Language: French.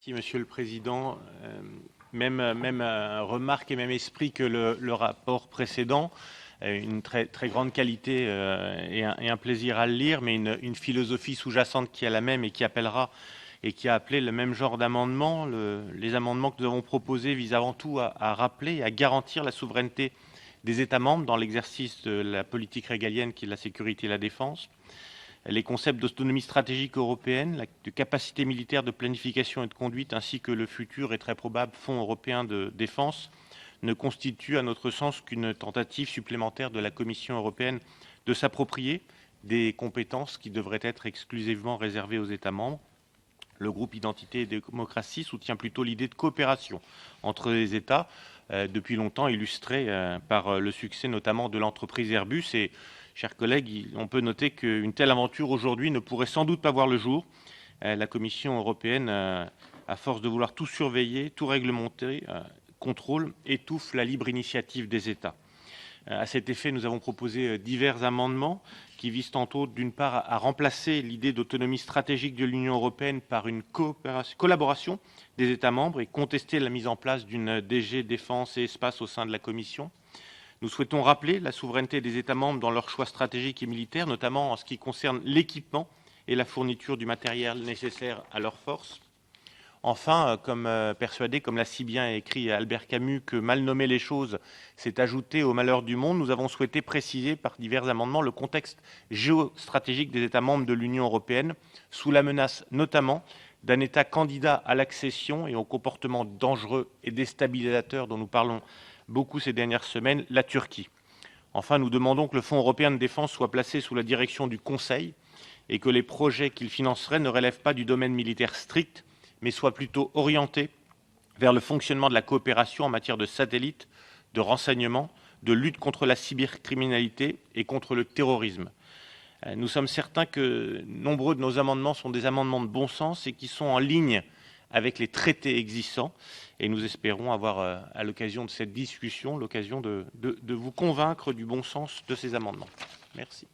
Si, Monsieur le Président, même remarque et même esprit que le rapport précédent, une très grande qualité et un plaisir à le lire, mais une philosophie sous-jacente qui est la même et qui appellera et qui a appelé le même genre d'amendements. Les amendements que nous avons proposés visent avant tout à rappeler et à garantir la souveraineté des États membres dans l'exercice de la politique régalienne qui est la sécurité et la défense. Les concepts d'autonomie stratégique européenne, de capacité militaire de planification et de conduite, ainsi que le futur et très probable Fonds européen de défense, ne constituent à notre sens qu'une tentative supplémentaire de la Commission européenne de s'approprier des compétences qui devraient être exclusivement réservées aux États membres. Le groupe Identité et démocratie soutient plutôt l'idée de coopération entre les États, depuis longtemps illustrée par le succès notamment de l'entreprise Airbus. Et, chers collègues, on peut noter qu'une telle aventure aujourd'hui ne pourrait sans doute pas voir le jour. La Commission européenne, à force de vouloir tout surveiller, tout réglementer, contrôle, étouffe la libre initiative des États. À cet effet, nous avons proposé divers amendements qui visent tantôt, d'une part, à remplacer l'idée d'autonomie stratégique de l'Union européenne par une collaboration des États membres et contester la mise en place d'une DG Défense et Espace au sein de la Commission. Nous souhaitons rappeler la souveraineté des États membres dans leurs choix stratégiques et militaires, notamment en ce qui concerne l'équipement et la fourniture du matériel nécessaire à leurs forces. Enfin, comme persuadé, comme l'a si bien écrit Albert Camus, que mal nommer les choses, c'est ajouter au malheur du monde, nous avons souhaité préciser par divers amendements le contexte géostratégique des États membres de l'Union européenne, sous la menace notamment d'un État candidat à l'accession et au comportement dangereux et déstabilisateur dont nous parlons beaucoup ces dernières semaines, la Turquie. Enfin, nous demandons que le Fonds européen de défense soit placé sous la direction du Conseil et que les projets qu'il financerait ne relèvent pas du domaine militaire strict, mais soit plutôt orienté vers le fonctionnement de la coopération en matière de satellites, de renseignement, de lutte contre la cybercriminalité et contre le terrorisme. Nous sommes certains que nombreux de nos amendements sont des amendements de bon sens et qui sont en ligne avec les traités existants. Et nous espérons avoir, à l'occasion de cette discussion, l'occasion de vous convaincre du bon sens de ces amendements. Merci.